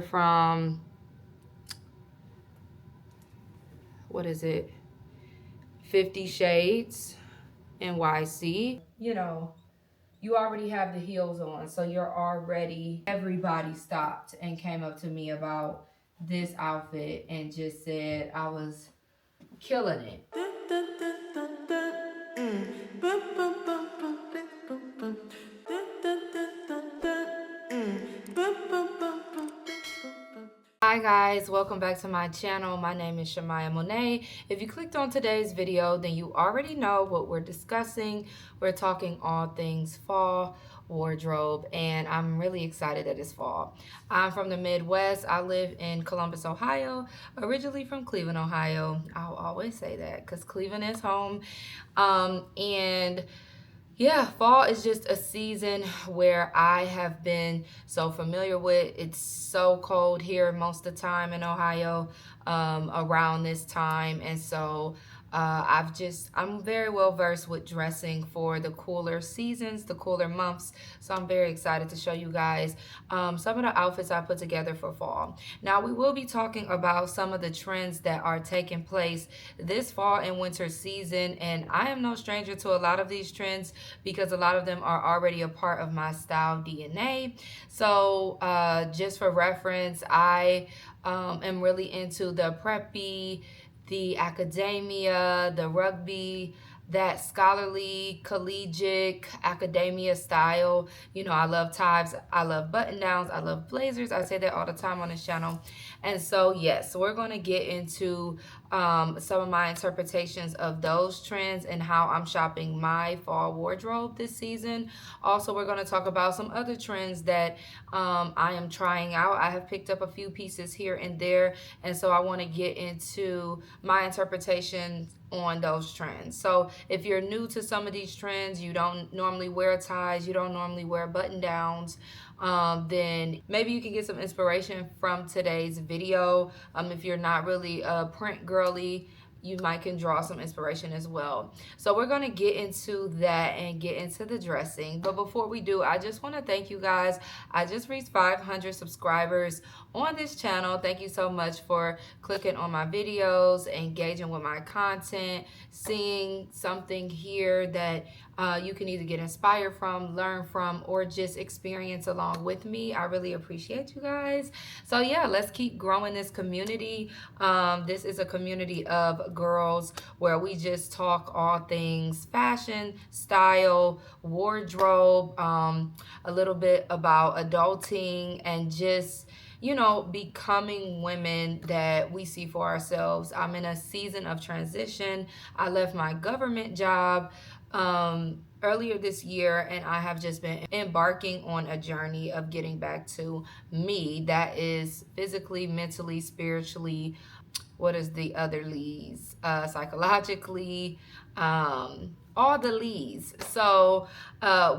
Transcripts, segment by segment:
from, what is it, 50 Shades NYC. You know, you already have the heels on, so you're already, everybody stopped and came up to me about this outfit and just said I was killing it. Hi guys, welcome back to my channel. My name is Shamaya Monet. If you clicked on today's video, then you already know what we're discussing. We're talking all things fall wardrobe, and I'm really excited that it's fall. I'm from the Midwest. I live in Columbus, Ohio, originally from Cleveland, Ohio. I'll always say that because Cleveland is home. And yeah, fall is just a season where I have been so familiar with. It's so cold here most of the time in Ohio around this time. And so I'm very well versed with dressing for the cooler seasons, the cooler months. So I'm very excited to show you guys some of the outfits I put together for fall. Now we will be talking about some of the trends that are taking place this fall and winter season. And I am no stranger to a lot of these trends because a lot of them are already a part of my style DNA. So just for reference, I am really into the preppy, the academia, the rugby, that scholarly, collegiate, academia style. You know, I love ties, I love button downs, I love blazers. I say that all the time on this channel. And so, yes, we're going to get into some of my interpretations of those trends and how I'm shopping my fall wardrobe this season. Also, we're going to talk about some other trends that I am trying out. I have picked up a few pieces here and there, and so I want to get into my interpretation on those trends. So if you're new to some of these trends, you don't normally wear ties, you don't normally wear button downs, then maybe you can get some inspiration from today's video. If you're not really a print girly, you might can draw some inspiration as well. So we're going to get into that and get into the dressing. But before we do, I just want to thank you guys. I just reached 500 subscribers on this channel. Thank you so much for clicking on my videos, engaging with my content, seeing something here that you can either get inspired from, learn from, or just experience along with me. I really appreciate you guys. So yeah, let's keep growing this community. This is a community of girls where we just talk all things fashion, style, wardrobe, a little bit about adulting, and just, you know, becoming women that we see for ourselves. I'm in a season of transition. I left my government job earlier this year, and I have just been embarking on a journey of getting back to me, that is physically, mentally, spiritually, what is the other leads, psychologically, all the leads. So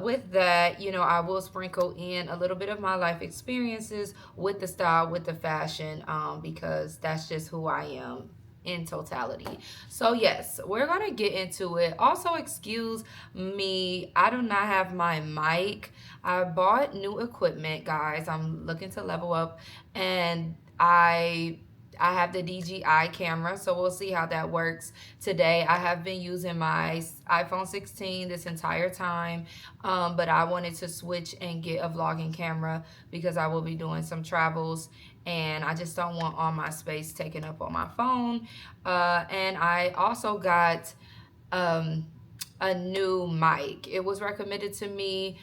with that, you know, I will sprinkle in a little bit of my life experiences with the style, with the fashion, because that's just who I am in totality. So yes, we're gonna get into it. Also, excuse me, I do not have my mic. I bought new equipment, guys. I'm looking to level up, and I have the DJI camera, so we'll see how that works today. I have been using my iPhone 16 this entire time, but I wanted to switch and get a vlogging camera because I will be doing some travels, and I just don't want all my space taken up on my phone. And I also got a new mic. It was recommended to me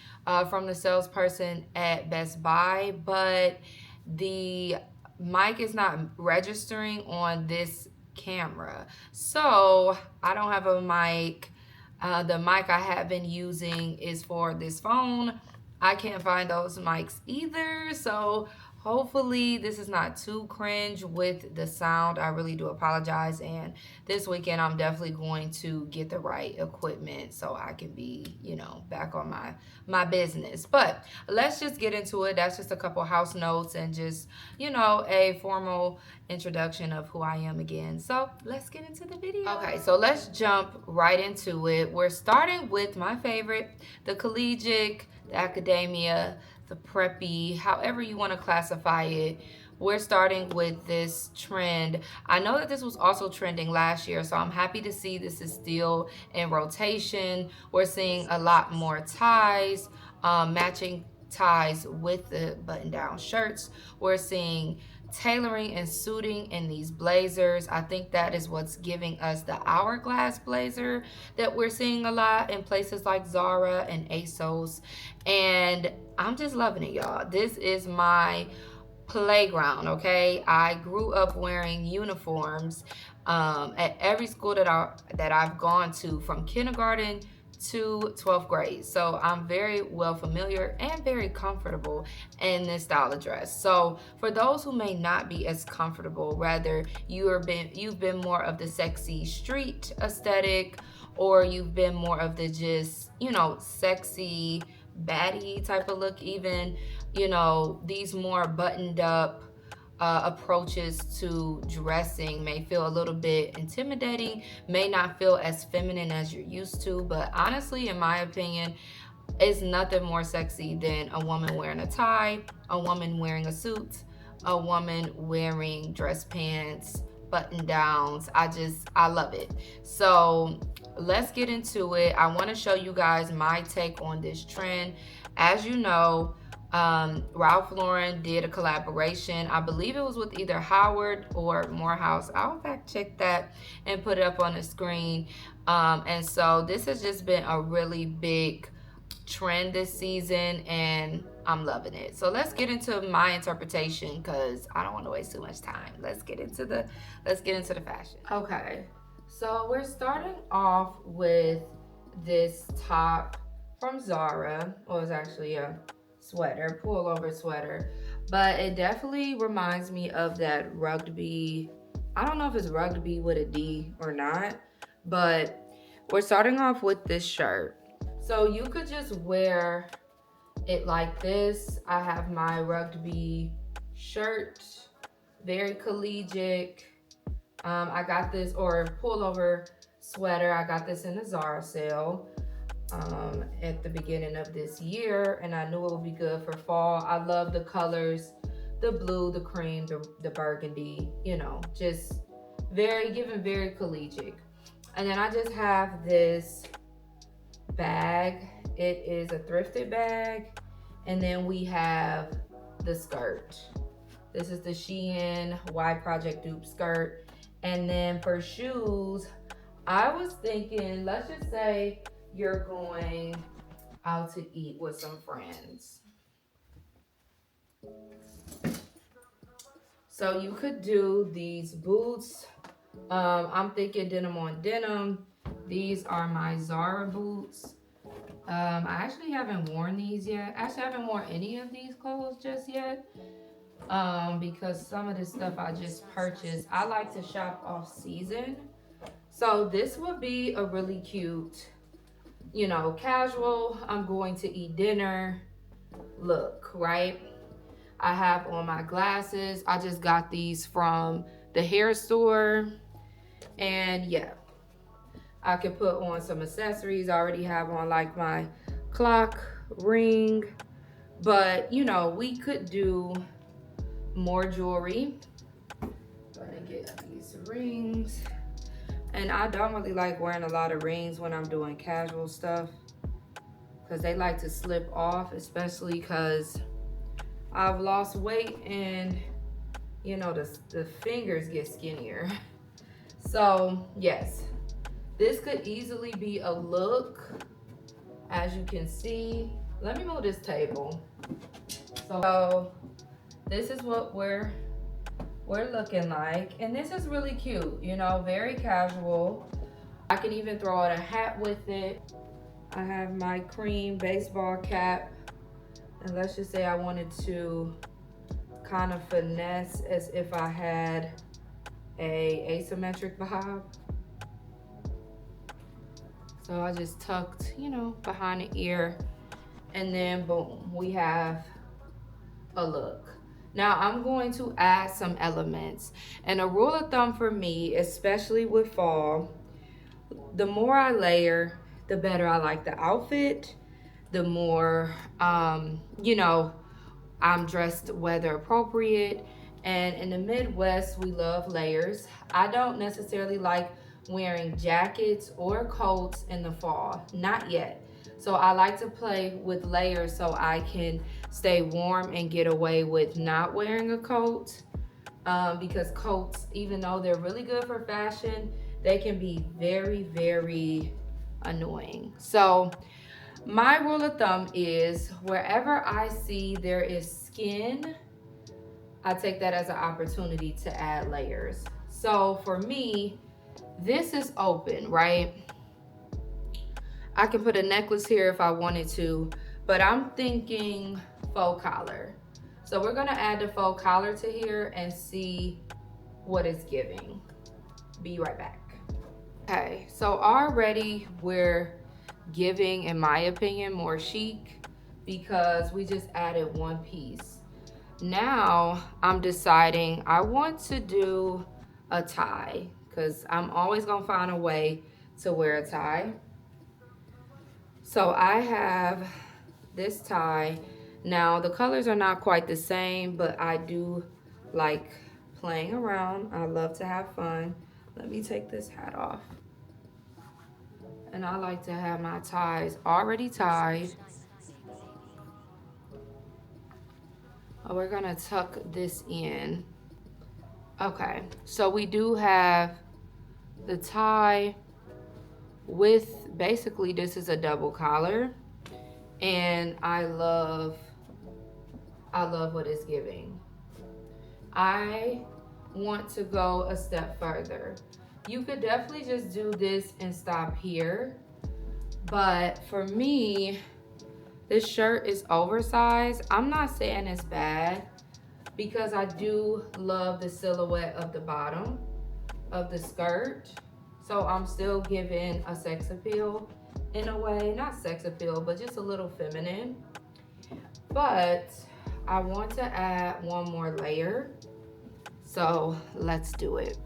from the salesperson at Best Buy, but the mic is not registering on this camera. So I don't have a mic. The mic I have been using is for this phone. I can't find those mics either. So hopefully this is not too cringe with the sound. I really do apologize. And this weekend I'm definitely going to get the right equipment so I can be, you know, back on my business. But let's just get into it. That's just a couple house notes and just, you know, a formal introduction of who I am again. So let's get into the video. Okay, so let's jump right into it. We're starting with my favorite, the collegiate, the academia, the preppy, however you want to classify it. we're starting with this trend. I know that this was also trending last year, so I'm happy to see this is still in rotation. We're seeing a lot more ties, matching ties with the button-down shirts. We're seeing tailoring and suiting in these blazers. I think that is what's giving us the hourglass blazer that we're seeing a lot in places like Zara and Asos. And I'm just loving it, y'all. This is my playground, okay? I grew up wearing uniforms at every school that I've gone to, from kindergarten to 12th grade. So I'm very well familiar and very comfortable in this style of dress. So for those who may not be as comfortable, rather you've been more of the sexy street aesthetic, or you've been more of the just, you know, sexy baddie type of look, even, you know, these more buttoned up approaches to dressing may feel a little bit intimidating, may not feel as feminine as you're used to. But honestly, in my opinion, it's nothing more sexy than a woman wearing a tie, a woman wearing a suit, a woman wearing dress pants, button downs. I love it. So let's get into it. I want to show you guys my take on this trend. As you know, Ralph Lauren did a collaboration. I believe it was with either Howard or Morehouse. I'll fact check that and put it up on the screen. And so this has just been a really big trend this season, and I'm loving it. So let's get into my interpretation, because I don't want to waste too much time. Let's get into the fashion. Okay, so we're starting off with this top from Zara. Well, it's actually a sweater, pullover sweater, but it definitely reminds me of that Rugby. I don't know if it's Rugby with a D or not, but we're starting off with this shirt. So you could just wear it like this. I have my Rugby shirt, very collegiate. I got this, or pullover sweater, I got this in the Zara sale at the beginning of this year, and I knew it would be good for fall. I love the colors, the blue, the cream, the burgundy, you know, just very collegiate. And then I just have this bag. It is a thrifted bag. And then we have the skirt. This is the Shein Y Project Dupe skirt. And then for shoes, I was thinking, let's just say you're going out to eat with some friends. So you could do these boots. I'm thinking denim on denim. These are my Zara boots. I actually haven't worn these yet. Actually, I haven't worn any of these clothes just yet. Because some of this stuff I just purchased. I like to shop off season. So this would be a really cute, you know, casual, I'm going to eat dinner look, right? I have on my glasses. I just got these from the hair store. And yeah, I can put on some accessories. I already have on like my clock, ring. But you know, we could do more jewelry. Gonna get these rings. And I don't really like wearing a lot of rings when I'm doing casual stuff, because they like to slip off, especially because I've lost weight and, you know, the fingers get skinnier. So yes, this could easily be a look, as you can see. Let me move this table. So this is what we're looking like, and this is really cute, you know, very casual. I can even throw out a hat with it. I have my cream baseball cap, and let's just say I wanted to kind of finesse as if I had a asymmetric vibe. So I just tucked, you know, behind the ear, and then boom, we have a look. Now I'm going to add some elements, and a rule of thumb for me, especially with fall, the more I layer, the better I like the outfit, the more, you know, I'm dressed weather appropriate, And in the Midwest, we love layers. I don't necessarily like wearing jackets or coats in the fall, not yet. So I like to play with layers so I can stay warm and get away with not wearing a coat. Because coats, even though they're really good for fashion, they can be very, very annoying. So my rule of thumb is wherever I see there is skin, I take that as an opportunity to add layers. So for me, this is open, right? I can put a necklace here if I wanted to, but I'm thinking faux collar. So we're gonna add the faux collar to here and see what it's giving. Be right back. Okay, so already we're giving, in my opinion, more chic because we just added one piece. Now I'm deciding I want to do a tie because I'm always gonna find a way to wear a tie. So I have this tie. Now the colors are not quite the same, but I do like playing around. I love to have fun. Let me take this hat off. And I like to have my ties already tied. We're gonna tuck this in. Okay, so we do have the tie with, basically this is a double collar, and I love what it's giving. I want to go a step further. You could definitely just do this and stop here, but for me, this shirt is oversized. I'm not saying it's bad because I do love the silhouette of the bottom of the skirt. So I'm still giving a sex appeal in a way, not sex appeal, but just a little feminine. But I want to add one more layer. So let's do it.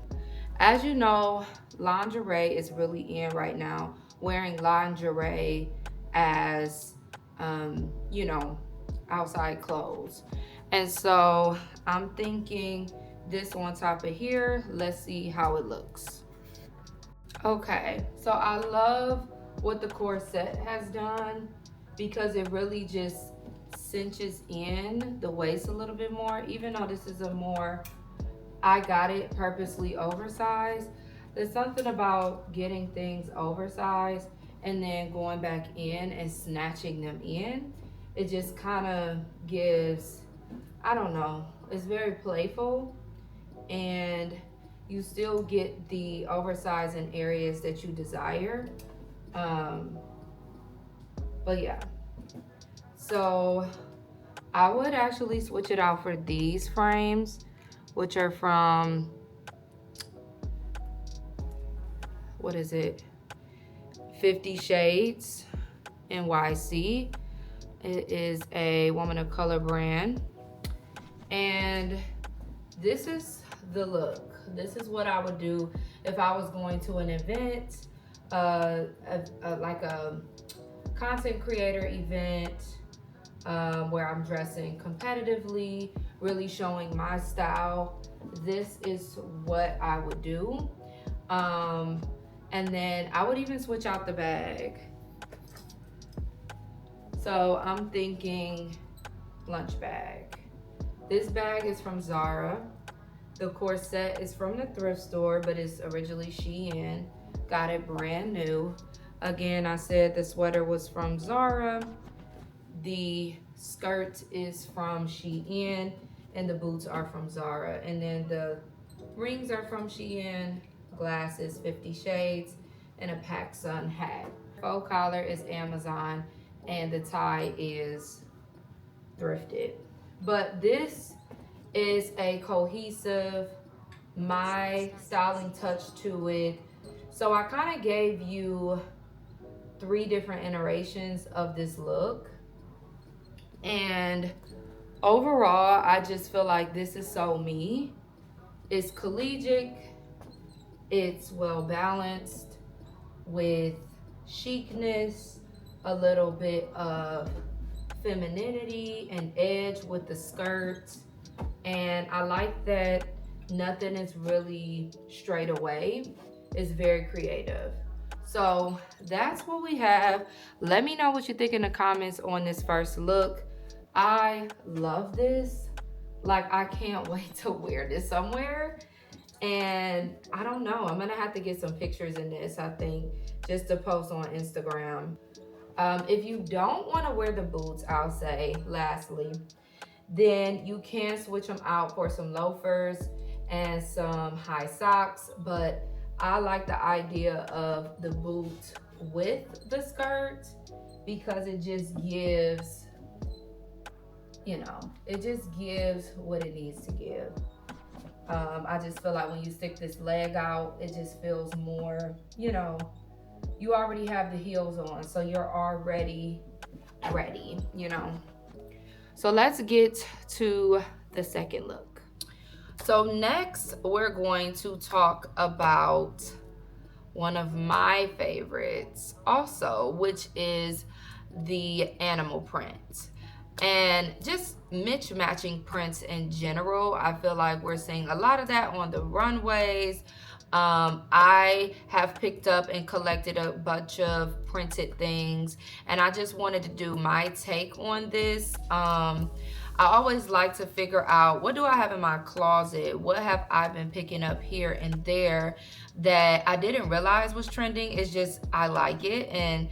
As you know, lingerie is really in right now. Wearing lingerie as, you know, outside clothes. And so I'm thinking this on top of here. Let's see how it looks. Okay, so I love what the corset has done because it really just cinches in the waist a little bit more, even though this is a more, I got it purposely oversized. There's something about getting things oversized and then going back in and snatching them in. It just kind of gives, I don't know, it's very playful, and you still get the oversize in areas that you desire. But yeah, so I would actually switch it out for these frames, which are from, what is it, 50 Shades NYC. It is a woman of color brand, and this is the look. This is what I would do if I was going to an event, like a content creator event, where I'm dressing competitively, really showing my style. This is what I would do. And then I would even switch out the bag. So I'm thinking lunch bag. This bag is from Zara. The corset is from the thrift store, but it's originally Shein. Got it brand new. Again, I said the sweater was from Zara. The skirt is from Shein, and the boots are from Zara. And then the rings are from Shein, glasses 50 Shades, and a PacSun hat. Faux collar is Amazon, and the tie is thrifted. But this is a cohesive, my styling touch to it. So I kind of gave you 3 different iterations of this look. And overall, I just feel like this is so me. It's collegiate, it's well balanced with chicness, a little bit of femininity and edge with the skirt. And I like that nothing is really straight away. It's very creative. So that's what we have. Let me know what you think in the comments on this first look. I love this. Like, I can't wait to wear this somewhere. And I don't know, I'm gonna have to get some pictures in this, I think, just to post on Instagram. If you don't want to wear the boots, I'll say, lastly, then you can switch them out for some loafers and some high socks. But I like the idea of the boot with the skirt because it just gives, it just gives what it needs to give. I just feel like when you stick this leg out, it just feels more, you already have the heels on, so you're already ready. So let's get to the second look. So next, we're going to talk about one of my favorites also, which is the animal print. And just matching prints in general. I feel like we're seeing a lot of that on the runways. I have picked up and collected a bunch of printed things, and I just wanted to do my take on this. I always like to figure out, what do I have in my closet? What have I been picking up here and there that I didn't realize was trending? It's just, I like it. And,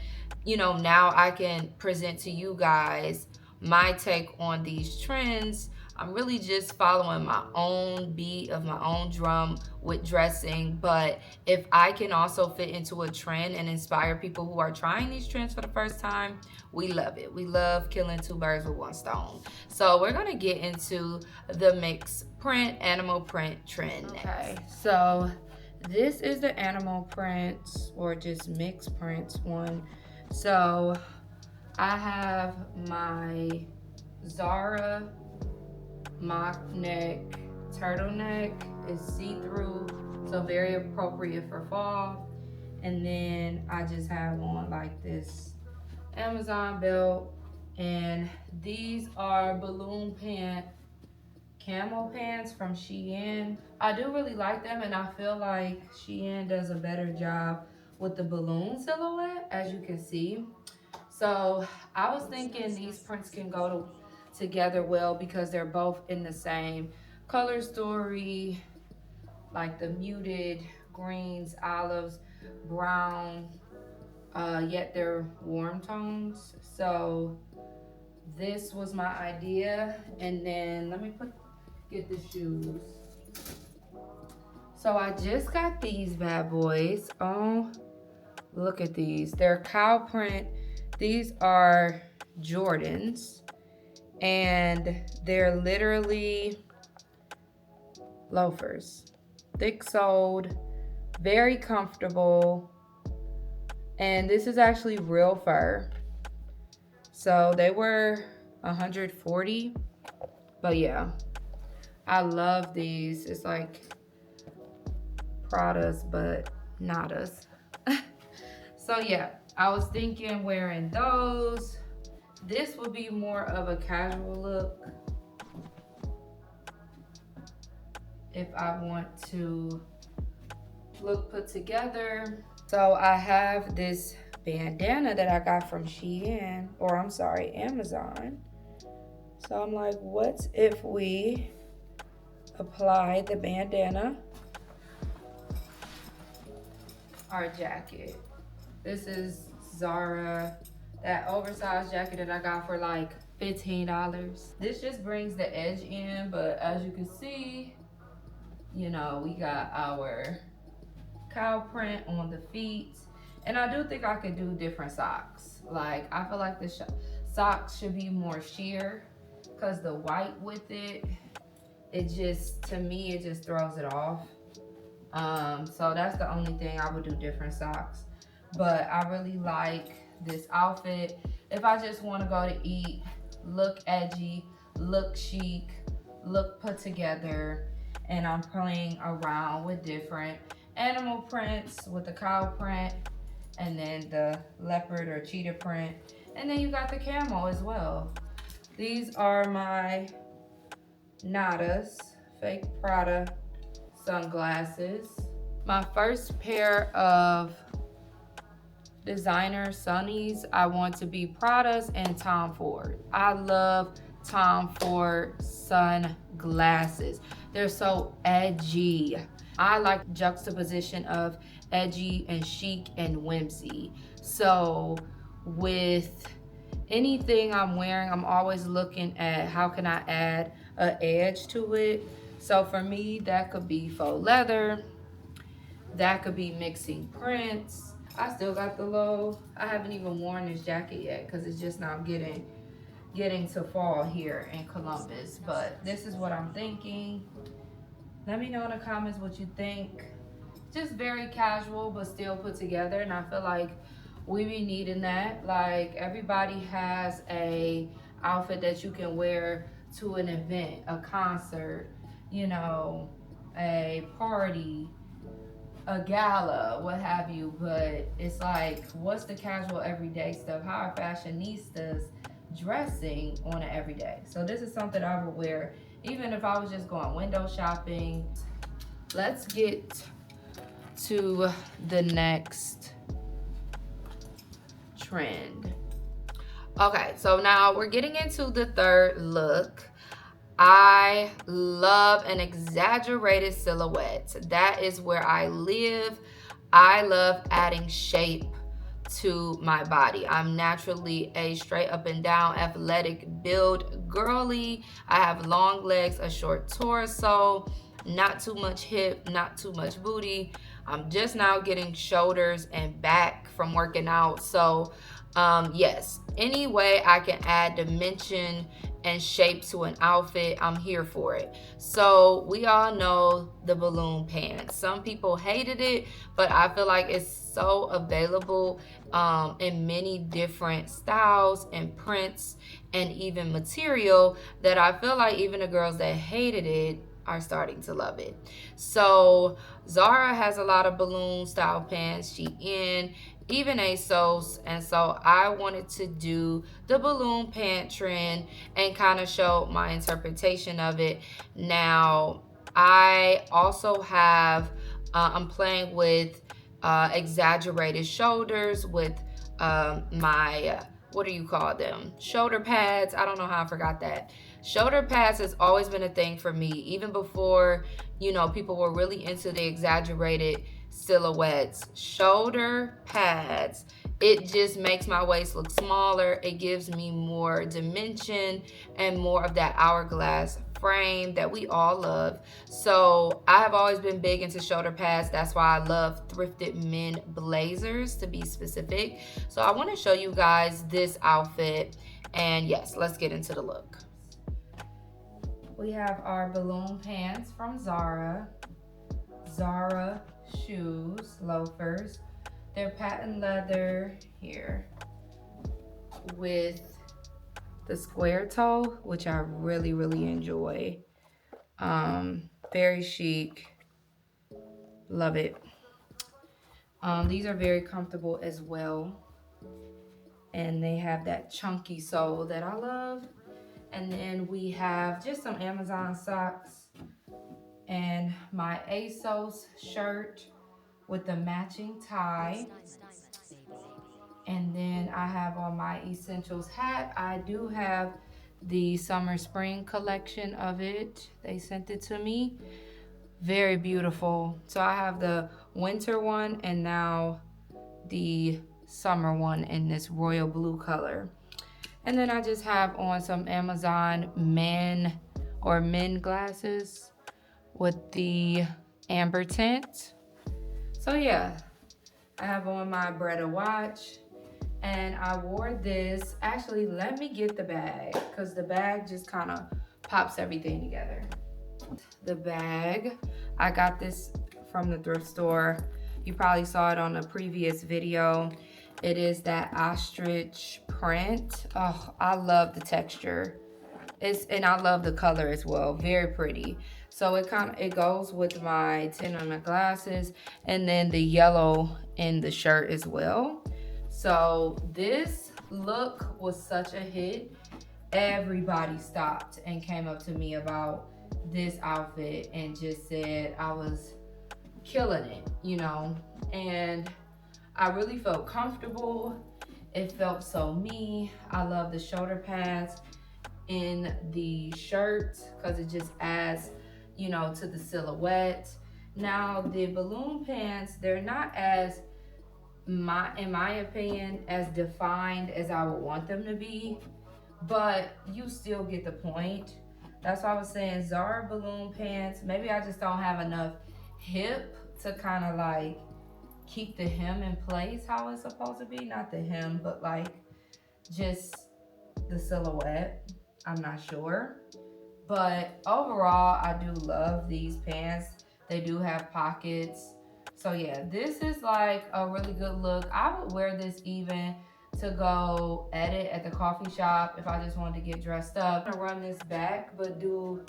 now I can present to you guys my take on these trends. I'm really just following my own beat of my own drum with dressing. But if I can also fit into a trend and inspire people who are trying these trends for the first time, we love it. We love killing two birds with one stone. So we're gonna get into the mixed print, animal print trend next. Okay, so this is the animal print, or just mixed print one. So I have my Zara mock neck turtleneck. Is see-through, so very appropriate for fall. And then I just have on like this Amazon belt, and these are balloon pant camo pants from Shein. I do really like them, and I feel like Shein does a better job with the balloon silhouette, as you can see. So I was thinking these prints can go together well because they're both in the same color story, like the muted greens, olives, brown, yet they're warm tones. So this was my idea. And then let me get the shoes. So I just got these bad boys. Oh, look at these. They're cow print. These are Jordans, and they're literally loafers. Thick soled, very comfortable, and this is actually real fur. So they were $140, but yeah, I love these. It's like Prada's, but not us. So yeah, I was thinking wearing those. This would be more of a casual look if I want to look put together. So I have this bandana that I got from Shein, or I'm sorry, Amazon. So I'm like, what if we apply the bandana, our jacket? This is Zara, that oversized jacket that I got for like $15. This just brings the edge in, but as you can see, we got our cow print on the feet. And I do think I could do different socks. Like, I feel like the socks should be more sheer, because the white with it just, to me, it just throws it off. So that's the only thing I would do different socks. But I really like this outfit. If I just want to go to eat, look edgy, look chic, look put together, and I'm playing around with different animal prints with the cow print, and then the leopard or cheetah print, and then you got the camo as well. These are my Nadas, fake Prada sunglasses. My first pair of designer sunnies I want to be Prada's and Tom Ford. I love Tom Ford sunglasses. They're so edgy. I like juxtaposition of edgy and chic and whimsy. So with anything I'm wearing, I'm always looking at how can I add an edge to it. So for me, that could be faux leather, that could be mixing prints. I still got the low. I haven't even worn this jacket yet because it's just now getting to fall here in Columbus. But this is what I'm thinking. Let me know in the comments what you think. Just very casual but still put together, and I feel like we be needing that. Like everybody has a outfit that you can wear to an event, a concert, you know, a party, a gala, what have you, but it's like, what's the casual everyday stuff? How are fashionistas dressing on an everyday? So this is something I would wear even if I was just going window shopping. Let's get to the next trend. Okay, so now we're getting into the third look. I love an exaggerated silhouette. That is where I live. I love adding shape to my body. I'm naturally a straight up and down athletic build girly. I have long legs, a short torso, not too much hip, not too much booty. I'm just now getting shoulders and back from working out. So yes, any way I can add dimension and shape to an outfit, I'm here for it. So we all know the balloon pants. Some people hated it, but I feel like it's so available in many different styles and prints and even material that I feel like even the girls that hated it are starting to love it. So Zara has a lot of balloon style pants, Shein, even Asos, and so I wanted to do the balloon pant trend and kind of show my interpretation of it. Now I also have I'm playing with exaggerated shoulders with my what do you call them, shoulder pads. I don't know how I forgot that. Shoulder pads has always been a thing for me, even before, you know, people were really into the exaggerated silhouettes. Shoulder pads, it just makes my waist look smaller. It gives me more dimension and more of that hourglass frame that we all love. So I have always been big into shoulder pads. That's why I love thrifted men blazers, to be specific. So I want to show you guys this outfit, and yes, let's get into the look. We have our balloon pants from Zara. Zara shoes, loafers. They're patent leather here with the square toe, which I really, really enjoy. Very chic. Love it. These are very comfortable as well. And they have that chunky sole that I love. And then we have just some Amazon socks and my Asos shirt with the matching tie. And then I have on my Essentials hat. I do have the summer spring collection of it. They sent it to me. Very beautiful. So I have the winter one and now the summer one in this royal blue color. And then I just have on some Amazon men glasses with the amber tint. So yeah, I have on my Bretta watch, and I wore this. Actually, let me get the bag because the bag just kind of pops everything together. The bag, I got this from the thrift store. You probably saw it on a previous video. It is that ostrich print. Oh, I love the texture. And I love the color as well. Very pretty. So it goes with my tin on my glasses, and then the yellow in the shirt as well. So this look was such a hit. everybody stopped and came up to me about this outfit and just said I was killing it, you know. And I really felt comfortable. It felt so me. I love the shoulder pads in the shirt because it just adds, you know, to the silhouette. Now the balloon pants, they're not as, in my opinion, as defined as I would want them to be, but you still get the point. That's why I was saying Zara balloon pants. Maybe I just don't have enough hip to kind of like keep the hem in place how it's supposed to be. Not the hem, but like just the silhouette. I'm not sure. But overall, I do love these pants. They do have pockets. So yeah, this is like a really good look. I would wear this even to go edit at the coffee shop if I just wanted to get dressed up. I'm gonna run this back, but do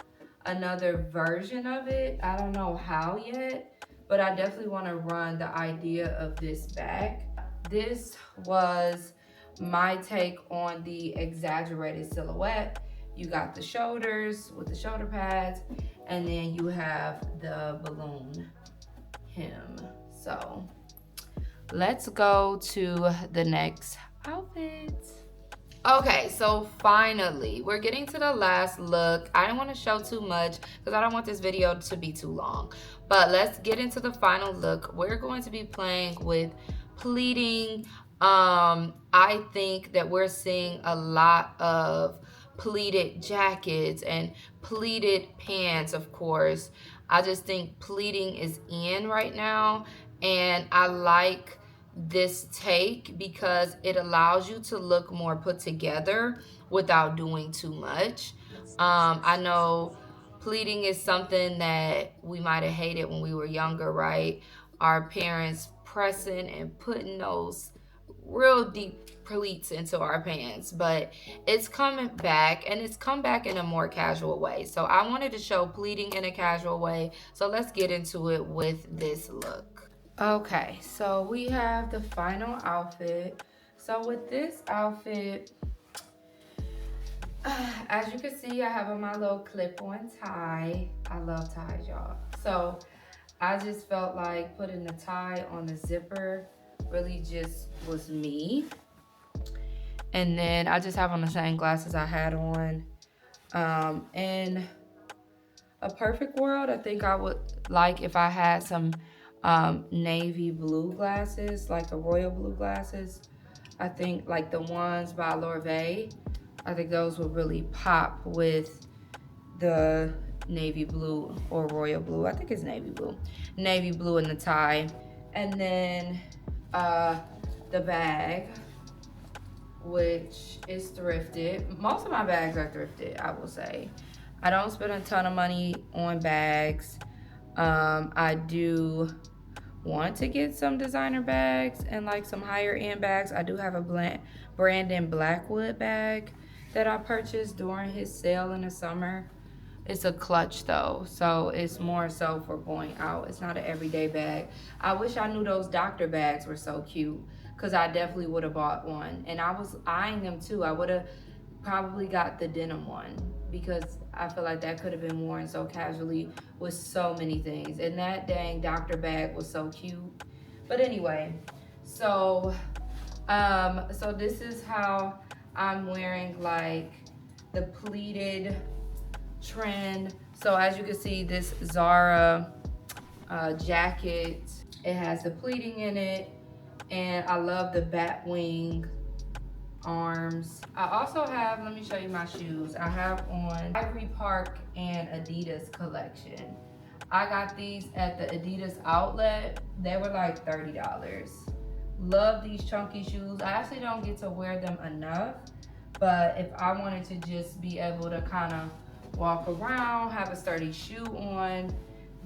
another version of it. I don't know how yet, but I definitely want to run the idea of this back. This was my take on the exaggerated silhouette. You got the shoulders with the shoulder pads, and then you have the balloon hem. So let's go to the next outfit. Okay, so finally, we're getting to the last look. I didn't want to show too much because I don't want this video to be too long. But let's get into the final look. We're going to be playing with pleating. I think that we're seeing a lot of pleated jackets and pleated pants, of course. I just think pleating is in right now, and I like this take because it allows you to look more put together without doing too much. I know pleating is something that we might have hated when we were younger, right? Our parents pressing and putting those real deep pleats into our pants, but it's coming back, and it's come back in a more casual way. So I wanted to show pleating in a casual way. So let's get into it with this look. Okay, so we have the final outfit. So with this outfit, as you can see, I have on my little clip-on tie. I love ties, y'all. So I just felt like putting the tie on the zipper really just was me. And then I just have on the same glasses I had on. In a perfect world, I think I would like if I had some navy blue glasses, like the royal blue glasses. I think like the ones by L'Oreal. I think those would really pop with the navy blue or royal blue. I think it's navy blue. Navy blue in the tie. And then the bag, which is thrifted. Most of my bags are thrifted, I will say. I don't spend a ton of money on bags. I do want to get some designer bags and like some higher end bags. I do have a Brandon Blackwood bag that I purchased during his sale in the summer. It's a clutch though, so it's more so for going out. It's not an everyday bag. I wish I knew those doctor bags were so cute, because I definitely would have bought one. And I was eyeing them too. I would have probably got the denim one because I feel like that could have been worn so casually with so many things. And that dang doctor bag was so cute. But anyway, so this is how I'm wearing like the pleated trend. So as you can see, this Zara jacket, it has the pleating in it, and I love the bat wing arms. I also have, let me show you my shoes. I have on Ivory Park and Adidas collection. I got these at the Adidas outlet. They were like $30. Love these chunky shoes. I actually don't get to wear them enough, but if I wanted to just be able to kind of walk around, have a sturdy shoe on,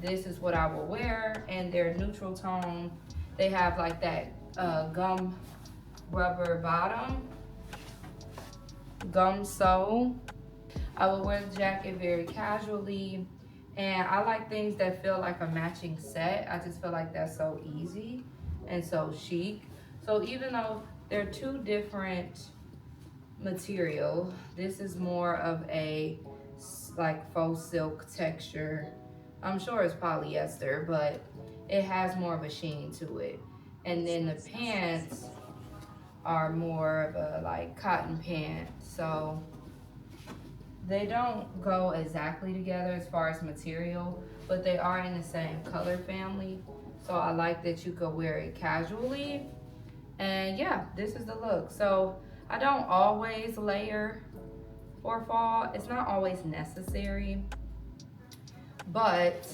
this is what I will wear. And they're neutral tone. They have like that gum rubber bottom, gum sole. I will wear the jacket very casually, and I like things that feel like a matching set. I just feel like that's so easy and so chic. So even though they're two different material. This is more of a like faux silk texture. I'm sure it's polyester, but it has more of a sheen to it. And then the pants are more of a like cotton pant. So they don't go exactly together as far as material, but they are in the same color family. So I like that you could wear it casually. And yeah, this is the look. So I don't always layer for fall. It's not always necessary, but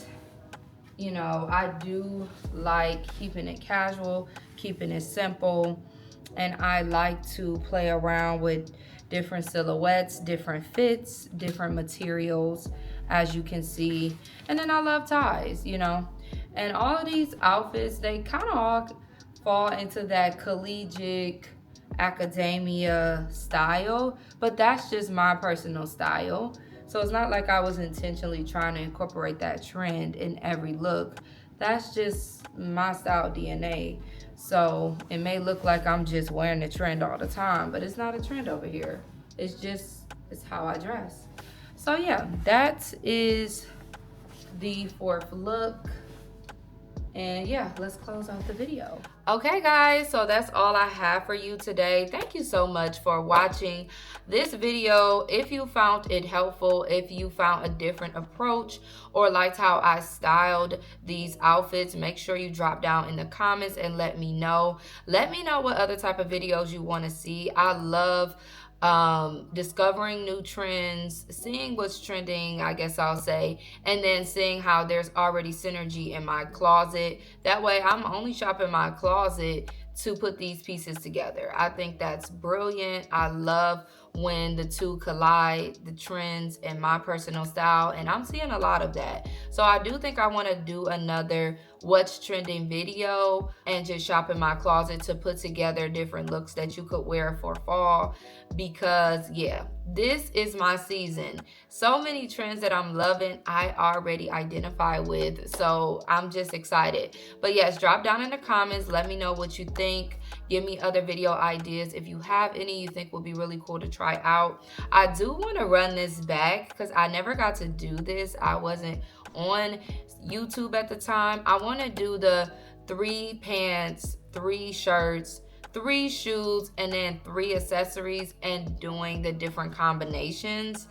you know, I do like keeping it casual, keeping it simple, and I like to play around with different silhouettes, different fits, different materials, as you can see. And then I love ties, you know. And all of these outfits, they kind of all fall into that collegiate academia style, but that's just my personal style. So it's not like I was intentionally trying to incorporate that trend in every look. That's just my style DNA. So it may look like I'm just wearing the trend all the time, but it's not a trend over here. It's how I dress. So yeah, that is the fourth look. And yeah, let's close out the video. Okay guys, so that's all I have for you today. Thank you so much for watching this video. If you found it helpful, if you found a different approach or liked how I styled these outfits, make sure you drop down in the comments and let me know. Let me know what other type of videos you want to see. I love discovering new trends, seeing what's trending, I guess I'll say, and then seeing how there's already synergy in my closet. That way I'm only shopping my closet to put these pieces together. I think that's brilliant. I love when the two collide, the trends and my personal style, and I'm seeing a lot of that. So I do think I want to do another what's trending video and just shop in my closet to put together different looks that you could wear for fall, because yeah, this is my season. So many trends that I'm loving, I already identify with, so I'm just excited. But yes, drop down in the comments, let me know what you think. Give me other video ideas if you have any you think would be really cool to try out. I do want to run this back because I never got to do this. I wasn't on YouTube at the time. I want to do the 3 pants, 3 shirts, 3 shoes, and then 3 accessories, and doing the different combinations.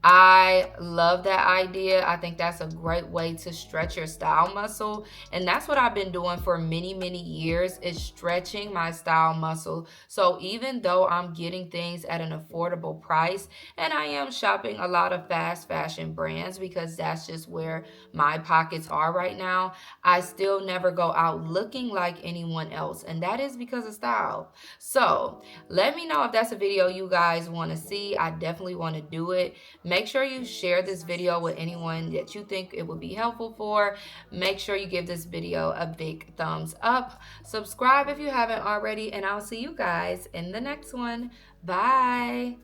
I love that idea. I think that's a great way to stretch your style muscle. And that's what I've been doing for many, many years, is stretching my style muscle. So even though I'm getting things at an affordable price, and I am shopping a lot of fast fashion brands because that's just where my pockets are right now, I still never go out looking like anyone else. And that is because of style. So let me know if that's a video you guys want to see. I definitely want to do it. Make sure you share this video with anyone that you think it would be helpful for. Make sure you give this video a big thumbs up. Subscribe if you haven't already, and I'll see you guys in the next one. Bye.